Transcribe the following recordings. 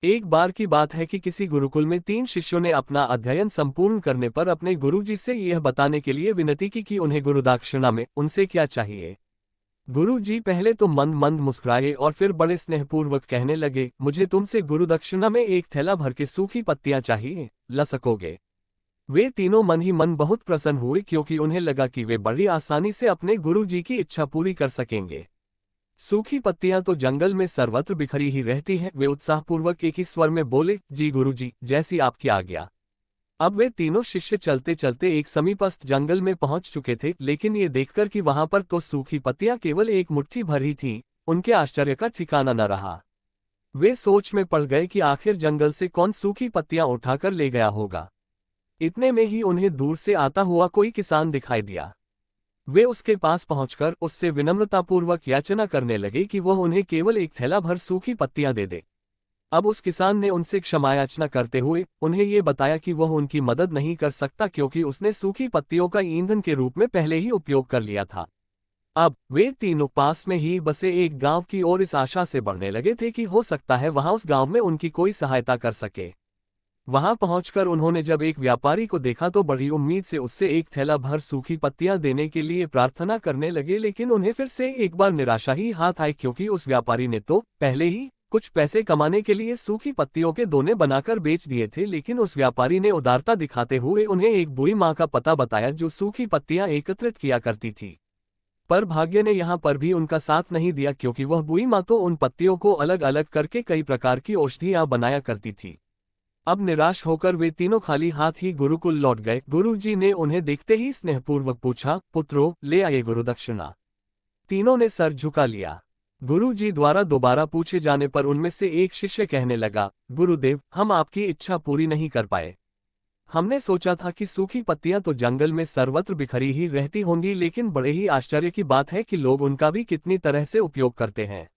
एक बार की बात है कि किसी गुरुकुल में 3 शिष्यों ने अपना अध्ययन संपूर्ण करने पर अपने गुरुजी से यह बताने के लिए विनती की कि उन्हें गुरुदक्षिणा में उनसे क्या चाहिए। गुरुजी पहले तो मंद मंद मुस्कुराए और फिर बड़े स्नेहपूर्वक कहने लगे, मुझे तुमसे गुरुदक्षिणा में एक थैला भर के सूखी पत्तियां चाहिए, ला सकोगे? वे तीनों मन ही मन बहुत प्रसन्न हुए क्योंकि उन्हें लगा कि वे बड़ी आसानी से अपने गुरुजी की इच्छा पूरी कर सकेंगे। सूखी पत्तियां तो जंगल में सर्वत्र बिखरी ही रहती हैं। वे उत्साहपूर्वक एक ही स्वर में बोले, जी गुरुजी, जैसी आपकी आज्ञा। अब वे तीनों शिष्य चलते चलते एक समीपस्थ जंगल में पहुंच चुके थे, लेकिन ये देखकर कि वहां पर तो सूखी पत्तियां केवल एक मुट्ठी भर ही थीं, उनके आश्चर्य का ठिकाना न रहा। वे सोच में पड़ गए कि आखिर जंगल से कौन सूखी पत्तियां उठाकर ले गया होगा। इतने में ही उन्हें दूर से आता हुआ कोई किसान दिखाई दिया। वे उसके पास पहुंचकर उससे विनम्रतापूर्वक याचना करने लगे कि वह उन्हें केवल एक थैला भर सूखी पत्तियां दे दे। अब उस किसान ने उनसे क्षमायाचना करते हुए उन्हें ये बताया कि वह उनकी मदद नहीं कर सकता क्योंकि उसने सूखी पत्तियों का ईंधन के रूप में पहले ही उपयोग कर लिया था। अब वे तीनों पास में ही बसे एक गांव की ओर इस आशा से बढ़ने लगे थे कि हो सकता है वहां उस गांव में उनकी कोई सहायता कर सके। वहां पहुंचकर उन्होंने जब एक व्यापारी को देखा तो बड़ी उम्मीद से उससे एक थैला भर सूखी पत्तियां देने के लिए प्रार्थना करने लगे, लेकिन उन्हें फिर से एक बार निराशा ही हाथ आई क्योंकि उस व्यापारी ने तो पहले ही कुछ पैसे कमाने के लिए सूखी पत्तियों के दोने बनाकर बेच दिए थे। लेकिन उस व्यापारी ने उदारता दिखाते हुए उन्हें एक बुई माँ का पता बताया जो सूखी पत्तियां एकत्रित किया करती थी। पर भाग्य ने यहाँ पर भी उनका साथ नहीं दिया क्योंकि वह बुई माँ तो उन पत्तियों को अलग अलग करके कई प्रकार की औषधियां बनाया करती थी। अब निराश होकर वे तीनों खाली हाथ ही गुरुकुल लौट गए। गुरुजी ने उन्हें देखते ही स्नेहपूर्वक पूछा, पुत्रों, ले आए गुरुदक्षिणा। तीनों ने सर झुका लिया। गुरुजी द्वारा दोबारा पूछे जाने पर उनमें से एक शिष्य कहने लगा, गुरुदेव, हम आपकी इच्छा पूरी नहीं कर पाए। हमने सोचा था कि सूखी पत्तियां तो जंगल में सर्वत्र बिखरी ही रहती होंगी, लेकिन बड़े ही आश्चर्य की बात है कि लोग उनका भी कितनी तरह से उपयोग करते हैं।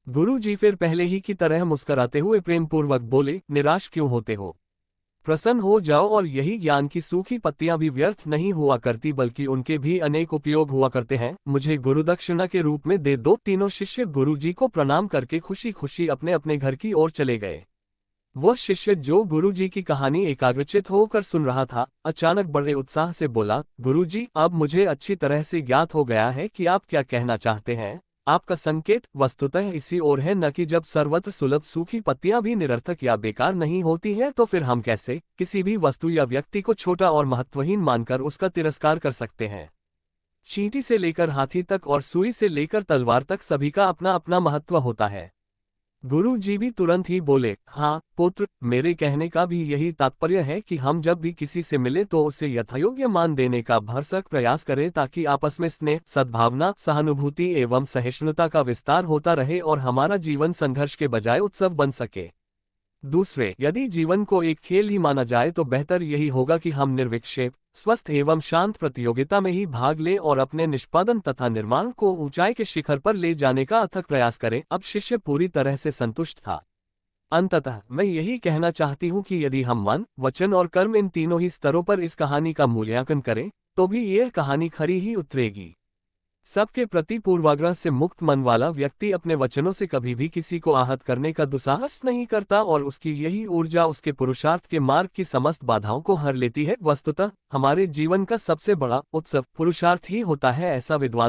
गुरुजी फिर पहले ही की तरह मुस्कराते हुए प्रेमपूर्वक बोले, निराश क्यों होते हो? प्रसन्न हो जाओ और यही ज्ञान की सूखी पत्तियां भी व्यर्थ नहीं हुआ करती बल्कि उनके भी अनेक उपयोग हुआ करते हैं। मुझे गुरुदक्षिणा के रूप में दे दो। तीनों शिष्य गुरुजी को प्रणाम करके खुशी खुशी अपने अपने घर की ओर चले गए। वह शिष्य जो गुरुजी की कहानी एकाग्रचित होकर सुन रहा था, अचानक बड़े उत्साह से बोला, गुरुजी, अब मुझे अच्छी तरह से ज्ञात हो गया है कि आप क्या कहना चाहते हैं। आपका संकेत वस्तुतः इसी ओर है, न कि जब सर्वत्र सुलभ सूखी पत्तियां भी निरर्थक या बेकार नहीं होती हैं तो फिर हम कैसे किसी भी वस्तु या व्यक्ति को छोटा और महत्वहीन मानकर उसका तिरस्कार कर सकते हैं। चींटी से लेकर हाथी तक और सुई से लेकर तलवार तक सभी का अपना अपना महत्व होता है। गुरु जी भी तुरंत ही बोले, हाँ पुत्र, मेरे कहने का भी यही तात्पर्य है कि हम जब भी किसी से मिले तो उसे यथायोग्य मान देने का भरसक प्रयास करें ताकि आपस में स्नेह, सद्भावना, सहानुभूति एवं सहिष्णुता का विस्तार होता रहे और हमारा जीवन संघर्ष के बजाय उत्सव बन सके। दूसरे, यदि जीवन को एक खेल ही माना जाए तो बेहतर यही होगा कि हम निर्विक्षेप, स्वस्थ एवं शांत प्रतियोगिता में ही भाग लें और अपने निष्पादन तथा निर्माण को ऊंचाई के शिखर पर ले जाने का अथक प्रयास करें। अब शिष्य पूरी तरह से संतुष्ट था। अंततः मैं यही कहना चाहती हूँ कि यदि हम मन, वचन और कर्म इन तीनों ही स्तरों पर इस कहानी का मूल्यांकन करें तो भी यह कहानी खरी ही उतरेगी। सबके प्रति पूर्वाग्रह से मुक्त मन वाला व्यक्ति अपने वचनों से कभी भी किसी को आहत करने का दुस्साहस नहीं करता और उसकी यही ऊर्जा उसके पुरुषार्थ के मार्ग की समस्त बाधाओं को हर लेती है। वस्तुतः हमारे जीवन का सबसे बड़ा उत्सव पुरुषार्थ ही होता है, ऐसा विद्वान